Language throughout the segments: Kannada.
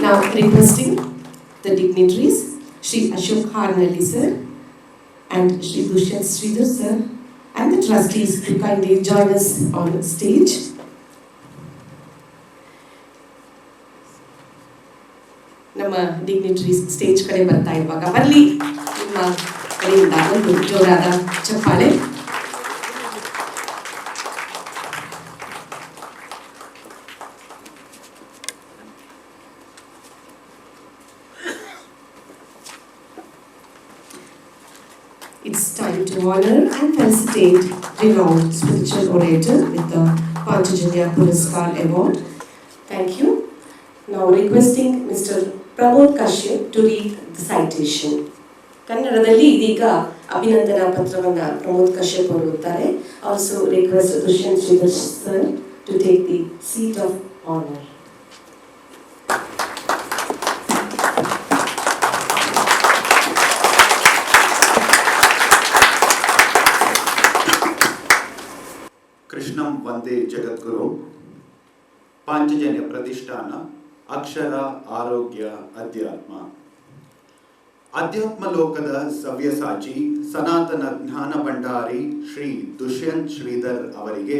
Now requesting the dignitaries, Shri Ashok Harnalli sir and Shri Dushyant Sridhar sir and the trustees to kindly join us on stage. ನಮ್ಮ ಡಿಗ್ನಿಟರೀಸ್ ಸ್ಟೇಜ್ ಕಡೆ ಬರ್ತಾ ಇರುವಾಗ ಬರಲಿ ನಿಮ್ಮ ಕಡೆಯಿಂದ ಒಂದು ಜೋರಾದ ಚಪ್ಪಾಳೆ. It's time to honor and felicitate renowned spiritual orator with the Panchajanya Puraskar Award. Thank you. Now requesting Mr. Pramod Kashyap to read the citation. ಕನ್ನಡದಲ್ಲಿ ಇದೀಗ ಅಭಿನಂದನಾ ಪತ್ರವನ್ನು ಪ್ರಮೋದ್ ಕಶ್ಯಪ್ ಅವರು ಓದ್ತಾರೆ. Also request Dushyant Sridhar sir to take the seat of honor. ಕೃಷ್ಣಂ ವಂದೇ ಜಗದ್ಗುರು. ಪಾಂಚಜನ್ಯ ಪ್ರತಿಷ್ಠಾನ ಅಕ್ಷರ ಆರೋಗ್ಯ ಅಧ್ಯಾತ್ಮ. ಅಧ್ಯಾತ್ಮ ಲೋಕದ ಸವ್ಯಸಾಚಿ ಸನಾತನ ಜ್ಞಾನ ಭಂಡಾರಿ ಶ್ರೀ ದುಷ್ಯಂತ್ ಶ್ರೀಧರ್ ಅವರಿಗೆ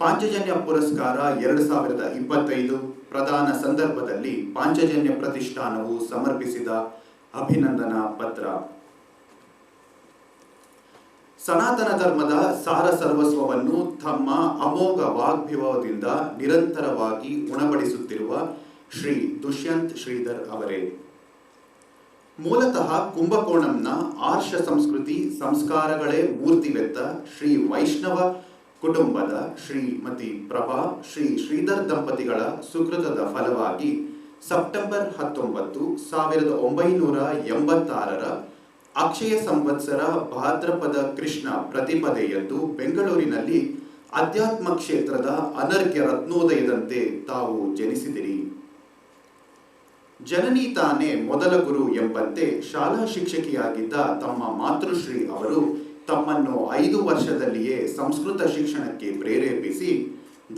ಪಾಂಚಜನ್ಯ ಪುರಸ್ಕಾರ 2025 ಪ್ರದಾನ ಸಂದರ್ಭದಲ್ಲಿ ಪಾಂಚಜನ್ಯ ಪ್ರತಿಷ್ಠಾನವು ಸಮರ್ಪಿಸಿದ ಅಭಿನಂದನಾ ಪತ್ರ. ಸನಾತನ ಧರ್ಮದ ಸಾರ ಸರ್ವಸ್ವವನ್ನು ತಮ್ಮ ಅಮೋಘ ವಾಗ್ವಿಭವದಿಂದ ನಿರಂತರವಾಗಿ ಉಣಬಡಿಸುತ್ತಿರುವ ಶ್ರೀ ದುಷ್ಯಂತ್ ಶ್ರೀಧರ್ ಅವರೇ. ಮೂಲತಃ ಕುಂಭಕೋಣಂನ ಆರ್ಷ ಸಂಸ್ಕೃತಿ ಸಂಸ್ಕಾರಗಳೇ ಮೂರ್ತಿವೆತ್ತ ಶ್ರೀ ವೈಷ್ಣವ ಕುಟುಂಬದ ಶ್ರೀಮತಿ ಪ್ರಭಾ ಶ್ರೀ ಶ್ರೀಧರ್ ದಂಪತಿಗಳ ಸುಕೃತದ ಫಲವಾಗಿ ಸೆಪ್ಟೆಂಬರ್ 19, 1986 ಅಕ್ಷಯ ಸಂವತ್ಸರ ಭಾದ್ರಪದ ಕೃಷ್ಣ ಪ್ರತಿಪದೆಯಂದು ಬೆಂಗಳೂರಿನಲ್ಲಿ ಅಧ್ಯಾತ್ಮ ಕ್ಷೇತ್ರದ ಅನರ್ಘ್ಯ ರತ್ನೋದಯದಂತೆ ತಾವು ಜನಿಸಿದಿರಿ. ಜನನಿ ತಾನೇ ಮೊದಲ ಗುರು ಎಂಬಂತೆ ಶಾಲಾ ಶಿಕ್ಷಕಿಯಾಗಿದ್ದ ತಮ್ಮ ಮಾತೃಶ್ರೀ ಅವರು ತಮ್ಮನ್ನು 5 ವರ್ಷದಲ್ಲಿಯೇ ಸಂಸ್ಕೃತ ಶಿಕ್ಷಣಕ್ಕೆ ಪ್ರೇರೇಪಿಸಿ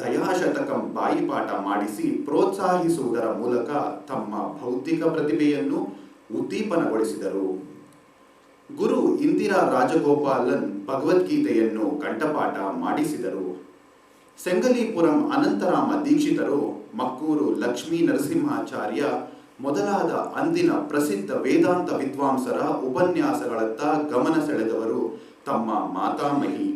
ದಯಾಶತಕಂ ಬಾಯಿಪಾಠ ಮಾಡಿಸಿ ಪ್ರೋತ್ಸಾಹಿಸುವುದರ ಮೂಲಕ ತಮ್ಮ ಬೌದ್ಧಿಕ ಪ್ರತಿಭೆಯನ್ನು ಉದ್ದೀಪನಗೊಳಿಸಿದರು. ಗುರು ಇಂದಿರಾ ರಾಜಗೋಪಾಲನ್ ಭಗವದ್ಗೀತೆಯನ್ನು ಕಂಠಪಾಠ ಮಾಡಿಸಿದರು. ಸೆಂಗಲಿಪುರಂ ಅನಂತರಾಮ ದೀಕ್ಷಿತರು, ಮಕ್ಕೂರು ಲಕ್ಷ್ಮೀ ನರಸಿಂಹಾಚಾರ್ಯ ಮೊದಲಾದ ಅಂದಿನ ಪ್ರಸಿದ್ಧ ವೇದಾಂತ ವಿದ್ವಾಂಸರ ಉಪನ್ಯಾಸಗಳತ್ತ ಗಮನ ಸೆಳೆದವರು ತಮ್ಮ ಮಾತಾಮಹಿ.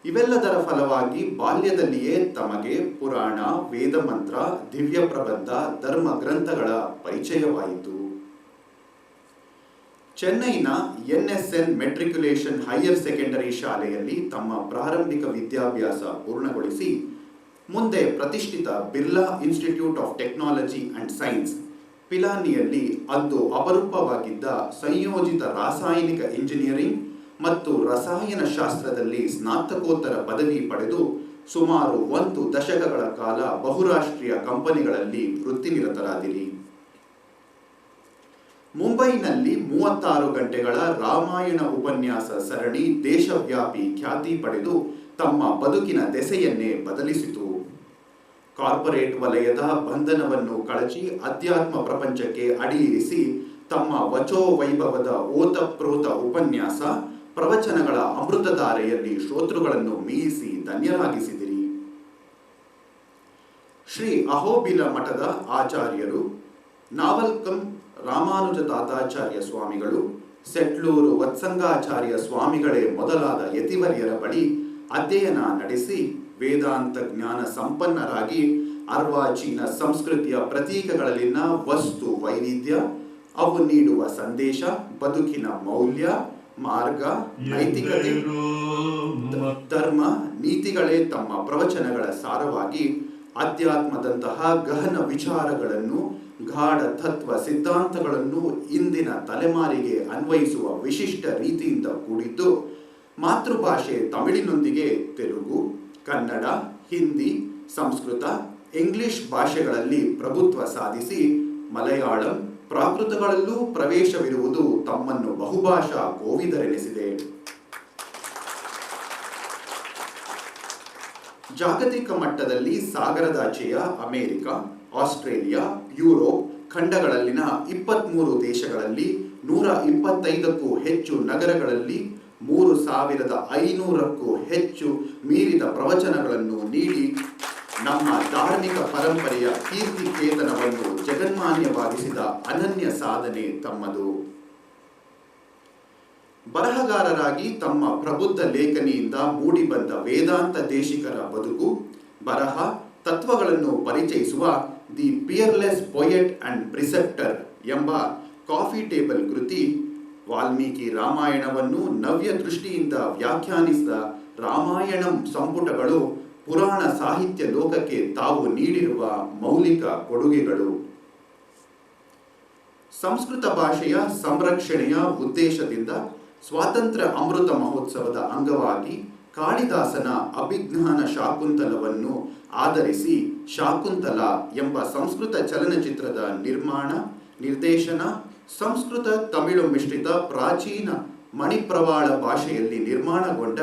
ಇವೆಲ್ಲದರ ಫಲವಾಗಿ ಬಾಲ್ಯದಲ್ಲಿಯೇ ತಮಗೆ ಪುರಾಣ, ವೇದಮಂತ್ರ, ದಿವ್ಯ ಪ್ರಬಂಧ, ಧರ್ಮ ಗ್ರಂಥಗಳ ಪರಿಚಯವಾಯಿತು. ಚೆನ್ನೈನ NSN ಮೆಟ್ರಿಕ್ಯುಲೇಷನ್ ಹೈಯರ್ ಸೆಕೆಂಡರಿ ಶಾಲೆಯಲ್ಲಿ ತಮ್ಮ ಪ್ರಾರಂಭಿಕ ವಿದ್ಯಾಭ್ಯಾಸ ಪೂರ್ಣಗೊಳಿಸಿ ಮುಂದೆ ಪ್ರತಿಷ್ಠಿತ Birla institute of technology and science ಪಿಲಾನಿಯಲ್ಲಿ ಅಂದು ಅಪರೂಪವಾಗಿದ್ದ ಸಂಯೋಜಿತ ರಾಸಾಯನಿಕ ಇಂಜಿನಿಯರಿಂಗ್ ಮತ್ತು ರಸಾಯನಶಾಸ್ತ್ರದಲ್ಲಿ ಸ್ನಾತಕೋತ್ತರ ಪದವಿ ಪಡೆದು ಸುಮಾರು 1 ದಶಕಗಳ ಕಾಲ ಬಹುರಾಷ್ಟ್ರೀಯ ಕಂಪನಿಗಳಲ್ಲಿ ವೃತ್ತಿನಿರತರಾದಿರಿ. ಮುಂಬೈನಲ್ಲಿ 36 ಗಂಟೆಗಳ ರಾಮಾಯಣ ಉಪನ್ಯಾಸ ಸರಣಿ ದೇಶವ್ಯಾಪಿ ಖ್ಯಾತಿ ಪಡೆದು ತಮ್ಮ ಬದುಕಿನ ದೆಸೆಯನ್ನೇ ಬದಲಿಸಿತು. ಕಾರ್ಪೊರೇಟ್ ವಲಯದ ಬಂಧನವನ್ನು ಕಳಚಿ ಅಧ್ಯಾತ್ಮ ಪ್ರಪಂಚಕ್ಕೆ ಅಡಿಯಿರಿಸಿ ತಮ್ಮ ವಚೋ ವೈಭವದ ಓತಪ್ರೋತ ಉಪನ್ಯಾಸ ಪ್ರವಚನಗಳ ಅಮೃತಧಾರೆಯಲ್ಲಿ ಶ್ರೋತೃಗಳನ್ನು ಮೀಯಿಸಿ ಧನ್ಯರಾಗಿಸಿದಿರಿ. ಶ್ರೀ ಅಹೋಬಿಲ ಮಠದ ಆಚಾರ್ಯರು, ನಾವಲ್ಕಂ ರಾಮಾನುಜ ತಾತಾಚಾರ್ಯ ಸ್ವಾಮಿಗಳು, ಸೆಟ್ಲೂರು ವತ್ಸಂಗಾಚಾರ್ಯ ಸ್ವಾಮಿಗಳೇ ಮೊದಲಾದ ಯತಿವರ್ಯರ ಬಳಿ ಅಧ್ಯಯನ ನಡೆಸಿ ವೇದಾಂತ ಜ್ಞಾನ ಸಂಪನ್ನರಾಗಿ ಅರ್ವಾಚೀನ ಸಂಸ್ಕೃತಿಯ ಪ್ರತೀಕಗಳಲ್ಲಿನ ವಸ್ತು ವೈವಿಧ್ಯ, ಅವು ನೀಡುವ ಸಂದೇಶ, ಬದುಕಿನ ಮೌಲ್ಯ, ಮಾರ್ಗ, ನೈತಿಕತೆ, ಧರ್ಮ, ನೀತಿಗಳೇ ತಮ್ಮ ಪ್ರವಚನಗಳ ಸಾರವಾಗಿ ಅಧ್ಯಾತ್ಮದಂತಹ ಗಹನ ವಿಚಾರಗಳನ್ನು, ಗಾಢ ತತ್ವ ಸಿದ್ಧಾಂತಗಳನ್ನು ಇಂದಿನ ತಲೆಮಾರಿಗೆ ಅನ್ವಯಿಸುವ ವಿಶಿಷ್ಟ ರೀತಿಯಿಂದ ಕೂಡಿದ್ದು ಮಾತೃಭಾಷೆ ತಮಿಳಿನೊಂದಿಗೆ ತೆಲುಗು, ಕನ್ನಡ, ಹಿಂದಿ, ಸಂಸ್ಕೃತ, ಇಂಗ್ಲಿಷ್ ಭಾಷೆಗಳಲ್ಲಿ ಪ್ರಭುತ್ವ ಸಾಧಿಸಿ ಮಲಯಾಳಂ, ಪ್ರಾಕೃತಗಳಲ್ಲೂ ಪ್ರವೇಶವಿರುವುದು ತಮ್ಮನ್ನು ಬಹುಭಾಷಾ ಕೋವಿದರೆನಿಸಿದೆ. ಜಾಗತಿಕ ಮಟ್ಟದಲ್ಲಿ ಸಾಗರದಾಚೆಯ ಅಮೆರಿಕ, ಆಸ್ಟ್ರೇಲಿಯಾ, ಯುರೋಪ್ ಖಂಡಗಳಲ್ಲಿನ 23 ದೇಶಗಳಲ್ಲಿ 125ಕ್ಕೂ ಹೆಚ್ಚು ನಗರಗಳಲ್ಲಿ 3,500ಕ್ಕೂ ಹೆಚ್ಚು ಮೀರಿದ ಪ್ರವಚನಗಳನ್ನು ನೀಡಿ ನಮ್ಮ ಧಾರ್ಮಿಕ ಪರಂಪರೆಯ ಕೀರ್ತಿಕೇತನವನ್ನು ಜಗನ್ಮಾನ್ಯವಾಗಿಸಿದ ಅನನ್ಯ ಸಾಧನೆ ತಮ್ಮದು. ಬರಹಗಾರರಾಗಿ ತಮ್ಮ ಪ್ರಬುದ್ಧ ಲೇಖನಿಯಿಂದ ಮೂಡಿಬಂದ ವೇದಾಂತ ದೇಶಿಕರ ಬದುಕು, ಬರಹ, ತತ್ವಗಳನ್ನು ಪರಿಚಯಿಸುವ ದಿ ಪಿಯರ್ಲೆಸ್ ಪೊಯೆಟ್ ಅಂಡ್ ಪ್ರಿಸೆಪ್ಟರ್ ಎಂಬ ಕಾಫಿ ಟೇಬಲ್ ಕೃತಿ, ವಾಲ್ಮೀಕಿ ರಾಮಾಯಣವನ್ನು ನವ್ಯ ದೃಷ್ಟಿಯಿಂದ ವ್ಯಾಖ್ಯಾನಿಸಿದ ರಾಮಾಯಣಂ ಸಂಪುಟಗಳು ಪುರಾಣ ಸಾಹಿತ್ಯ ಲೋಕಕ್ಕೆ ತಾವು ನೀಡಿರುವ ಮೌಲಿಕ ಕೊಡುಗೆಗಳು. ಸಂಸ್ಕೃತ ಭಾಷೆಯ ಸಂರಕ್ಷಣೆಯ ಉದ್ದೇಶದಿಂದ ಸ್ವಾತಂತ್ರ್ಯ ಅಮೃತ ಮಹೋತ್ಸವದ ಅಂಗವಾಗಿ ಕಾಳಿದಾಸನ ಅಭಿಜ್ಞಾನ ಶಾಕುಂತಲವನ್ನು ಆಧರಿಸಿ ಶಾಕುಂತಲ ಎಂಬ ಸಂಸ್ಕೃತ ಚಲನಚಿತ್ರದ ನಿರ್ಮಾಣ, ನಿರ್ದೇಶನ, ಸಂಸ್ಕೃತ ತಮಿಳು ಮಿಶ್ರಿತ ಪ್ರಾಚೀನ ಮಣಿಪ್ರವಾಳ ಭಾಷೆಯಲ್ಲಿ ನಿರ್ಮಾಣಗೊಂಡ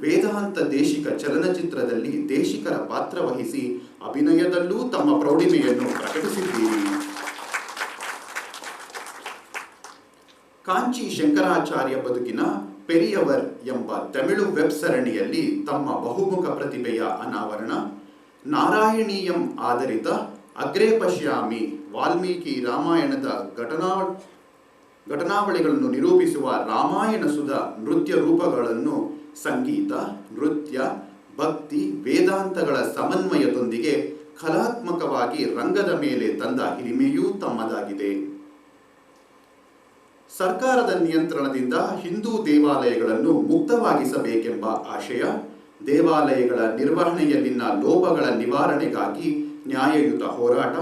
ವೇದಾಂತ ದೇಶಿಕ ಚಲನಚಿತ್ರದಲ್ಲಿ ದೇಶಿಕರ ಪಾತ್ರ ವಹಿಸಿ ಅಭಿನಯದಲ್ಲೂ ತಮ್ಮ ಪ್ರೌಢಿಮೆಯನ್ನು ಪ್ರಕಟಿಸಿದ್ದೀರಿ. ಕಾಂಚಿ ಶಂಕರಾಚಾರ್ಯ ಬದುಕಿನ ಪೆರಿಯವರ್ ಎಂಬ ತಮಿಳು ವೆಬ್ ಸರಣಿಯಲ್ಲಿ ತಮ್ಮ ಬಹುಮುಖ ಪ್ರತಿಭೆಯ ಅನಾವರಣ, ನಾರಾಯಣೀಯಂ ಆಧಾರಿತ ಅಗ್ರೇ ಪಶ್ಯಾಮಿ ವಾಲ್ಮೀಕಿ ರಾಮಾಯಣದ ಘಟನಾವಳಿಗಳನ್ನು ನಿರೂಪಿಸುವ ರಾಮಾಯಣ ಸುಧ ನೃತ್ಯ ರೂಪಗಳನ್ನು ಸಂಗೀತ, ನೃತ್ಯ, ಭಕ್ತಿ, ವೇದಾಂತಗಳ ಸಮನ್ವಯದೊಂದಿಗೆ ಕಲಾತ್ಮಕವಾಗಿ ರಂಗದ ಮೇಲೆ ತಂದ ಹಿರಿಮೆಯೂ ತಮ್ಮದಾಗಿದೆ. ಸರ್ಕಾರದ ನಿಯಂತ್ರಣದಿಂದ ಹಿಂದೂ ದೇವಾಲಯಗಳನ್ನು ಮುಕ್ತವಾಗಿಸಬೇಕೆಂಬ ಆಶಯ, ದೇವಾಲಯಗಳ ನಿರ್ವಹಣೆಯಲ್ಲಿನ ಲೋಪಗಳ ನಿವಾರಣೆಗಾಗಿ ನ್ಯಾಯಯುತ ಹೋರಾಟ,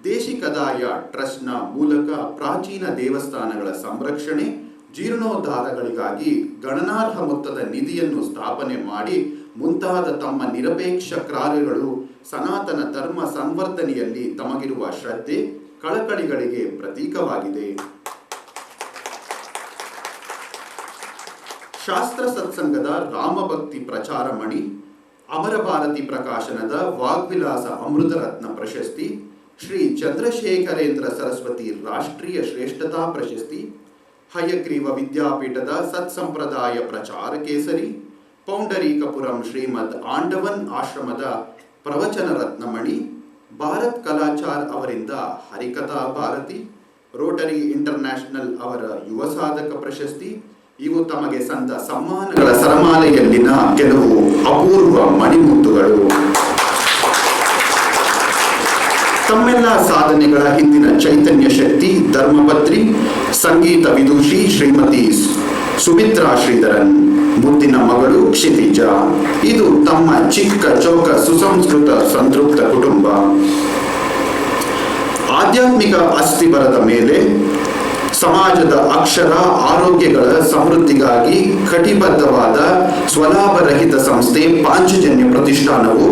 ದೇಶಿಕದಾಯ ಟ್ರಸ್ಟ್ನ ಮೂಲಕ ಪ್ರಾಚೀನ ದೇವಸ್ಥಾನಗಳ ಸಂರಕ್ಷಣೆ, ಜೀರ್ಣೋದ್ಧಾರಗಳಿಗಾಗಿ ಗಣನಾರ್ಹ ಮೊತ್ತದ ನಿಧಿಯನ್ನು ಸ್ಥಾಪನೆ ಮಾಡಿ ಮುಂತಾದ ತಮ್ಮ ನಿರಪೇಕ್ಷ ಕಾರ್ಯಗಳು ಸನಾತನ ಧರ್ಮ ಸಂವರ್ಧನೆಯಲ್ಲಿ ತಮಗಿರುವ ಶ್ರದ್ಧೆ, ಕಳಕಳಿಗಳಿಗೆ ಪ್ರತೀಕವಾಗಿದೆ. ಶಾಸ್ತ್ರ ಸತ್ಸಂಗದ ರಾಮಭಕ್ತಿ ಪ್ರಚಾರ ಮಣಿ, ಅಮರ ಭಾರತಿ ಪ್ರಕಾಶನದ ವಾಗ್ವಿಲಾಸ ಅಮೃತರತ್ನ ಪ್ರಶಸ್ತಿ, ಶ್ರೀ ಚಂದ್ರಶೇಖರೇಂದ್ರ ಸರಸ್ವತಿ ರಾಷ್ಟ್ರೀಯ ಶ್ರೇಷ್ಠತಾ ಪ್ರಶಸ್ತಿ, ಹಯಗ್ರೀವ ವಿದ್ಯಾಪೀಠದ ಸತ್ಸಂಪ್ರದಾಯ ಪ್ರಚಾರ ಕೇಸರಿ, ಪೌಂಡರೀಕಪುರಂ ಶ್ರೀಮದ್ ಆಂಡವನ್ ಆಶ್ರಮದ ಪ್ರವಚನ ರತ್ನಮಣಿ, ಭಾರತ್ ಕಲಾಚಾರ್ ಅವರಿಂದ ಹರಿಕಥಾ ಭಾರತಿ, ರೋಟರಿ ಇಂಟರ್ನ್ಯಾಷನಲ್ ಅವರ ಯುವ ಸಾಧಕ ಪ್ರಶಸ್ತಿ, ಇವು ತಮಗೆ ಸಂದ ಸಮ್ಮಾನಗಳ ಸರಮಾಲೆಯಲ್ಲಿನ ಕೆಲವು ಅಪೂರ್ವ ಮಣಿಮುತ್ತುಗಳು. ತಮ್ಮೆಲ್ಲ ಸಾಧನೆಗಳ ಹಿಂದಿನ ಚೈತನ್ಯ ಶಕ್ತಿ ಧರ್ಮಪತ್ರಿ, ಸಂಗೀತ ವಿದೂಷಿ ಶ್ರೀಮತಿ ಸುಮಿತ್ರಾ ಶ್ರೀಧರನ್, ಮುದ್ದಿನ ಮಗಳು ಕ್ಷಿತಿಜ. ಇದು ತಮ್ಮ ಚಿಕ್ಕ ಚೌಕ ಸುಸಂಸ್ಕೃತ ಸಂತೃಪ್ತ ಕುಟುಂಬ. ಆಧ್ಯಾತ್ಮಿಕ ಅಸ್ಥಿಬರದ ಮೇಲೆ ಸಮಾಜದ ಅಕ್ಷರ ಆರೋಗ್ಯಗಳ ಸಮೃದ್ಧಿಗಾಗಿ ಕಟಿಬದ್ಧವಾದ ಸ್ವಲಾಭರಹಿತ ಸಂಸ್ಥೆ ಪಾಂಚಜನ್ಯ ಪ್ರತಿಷ್ಠಾನವು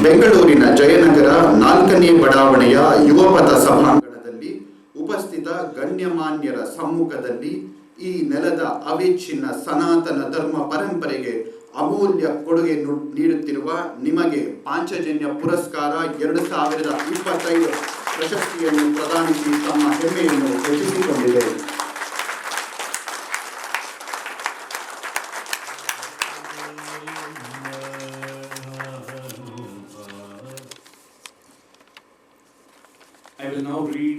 ಬೆಂಗಳೂರಿನ ಜಯನಗರ 4ನೇ ಬಡಾವಣೆಯ ಯುವಪಥ ಸಭಾಂಗಣದಲ್ಲಿ ಉಪಸ್ಥಿತ ಗಣ್ಯಮಾನ್ಯರ ಸಮ್ಮುಖದಲ್ಲಿ ಈ ನೆಲದ ಅವಿಚ್ಛಿನ್ನ ಸನಾತನ ಧರ್ಮ ಪರಂಪರೆಗೆ ಅಮೂಲ್ಯ ಕೊಡುಗೆ ನೀಡುತ್ತಿರುವ ನಿಮಗೆ ಪಾಂಚಜನ್ಯ ಪುರಸ್ಕಾರ 2025 ಪ್ರಶಸ್ತಿಯನ್ನು ಪ್ರದಾನಿಸಿ ತಮ್ಮ ಹೆಮ್ಮೆಯನ್ನು ಹೆಚ್ಚಿಸಿಕೊಂಡಿದೆ. I will now read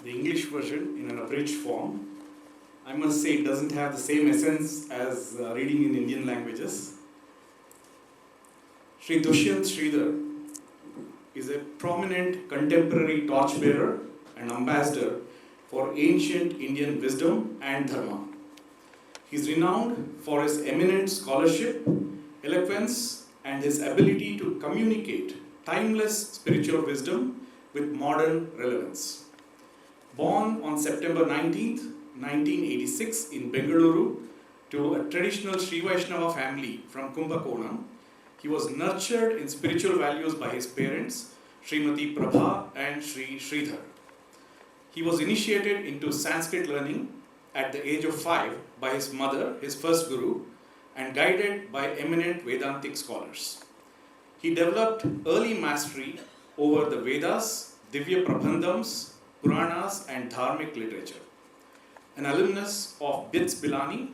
the English version in an abridged form. I must say it doesn't have the same essence as reading in Indian languages. Sri Dushyant Sridhar is a prominent contemporary torchbearer and ambassador for ancient Indian wisdom and dharma. He is renowned for his eminent scholarship, eloquence, and his ability to communicate timeless spiritual wisdom with modern relevance. Born on September 19th, 1986 in Bengaluru to a traditional Sri Vaishnava family from Kumbakonam, he was nurtured in spiritual values by his parents, Srimati Prabha and Sri Sridhar. He was initiated into Sanskrit learning at the age of 5 by his mother, his first guru, and guided by eminent Vedantic scholars. He developed early mastery over the Vedas, Divya Prabandhams, Puranas and Dharmic literature. An alumnus of BITS Bilani,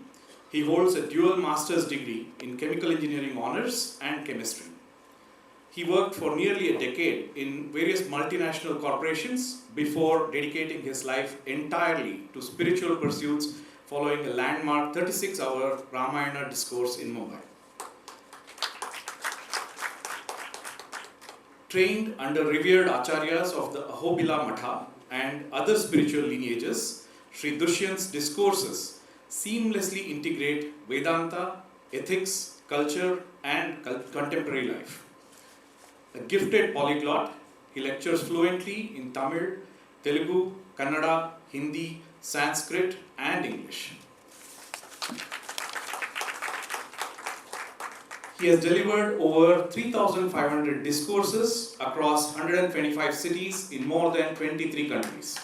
he holds a dual master's degree in chemical engineering honors and chemistry. He worked for nearly a decade in various multinational corporations before dedicating his life entirely to spiritual pursuits following a landmark 36-hour Ramayana discourse in Mumbai. Trained under revered acharyas of the Ahobila Matha and other spiritual lineages, Sri Dushyant's discourses seamlessly integrate Vedanta, ethics, culture, and contemporary life. A gifted polyglot, he lectures fluently in Tamil, Telugu, Kannada, Hindi, Sanskrit, and English. He has delivered over 3,500 discourses across 125 cities in more than 23 countries,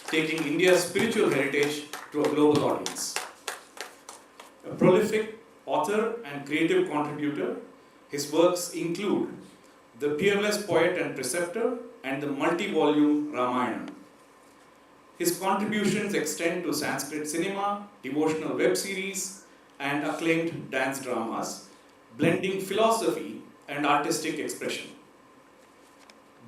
taking India's spiritual heritage to a global audience. A prolific author and creative contributor, his works include The Peerless Poet and Preceptor and the multi-volume Ramayana. His contributions extend to Sanskrit cinema, devotional web series, and acclaimed dance dramas, blending philosophy and artistic expression.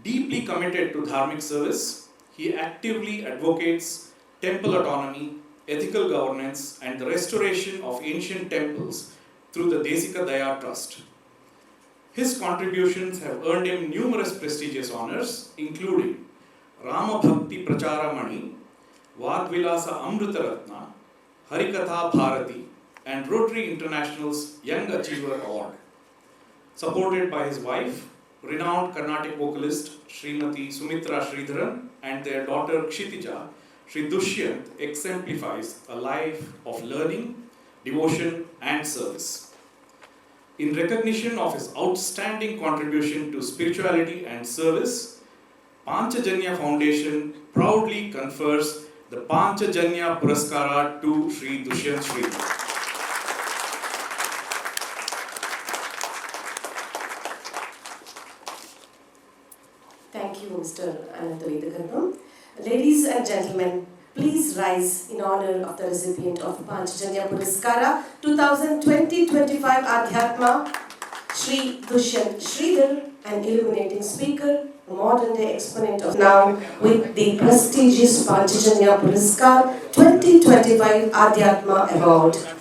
Deeply committed to dharmic service, he actively advocates temple autonomy, ethical governance, and the restoration of ancient temples through the Desika Daya Trust. His contributions have earned him numerous prestigious honors, including Rama Bhakti Prachara Mani, Vagvilasa Amrita Ratna, Harikatha Bharati, and Rotary International's Young Achiever Award. Supported by his wife, renowned Carnatic vocalist Srimati Sumitra Sridharan, and their daughter Kshitija, Sri Dushyant exemplifies a life of learning, devotion, and service. In recognition of his outstanding contribution to spirituality and service, Panchajanya Foundation proudly confers the Panchajanya Puraskara to Sri Dushyant Sridhar. Thank you, Mr. Ananthavedagarbham. Ladies and gentlemen, please rise in honor of the recipient of Panchajanya Puraskara 2020-25 Adhyatma, Sri Dushyant Sridhar, an illuminating speaker, a modern-day exponent of now with the prestigious Panchajanya Puraskar 2025 Adhyatma Award.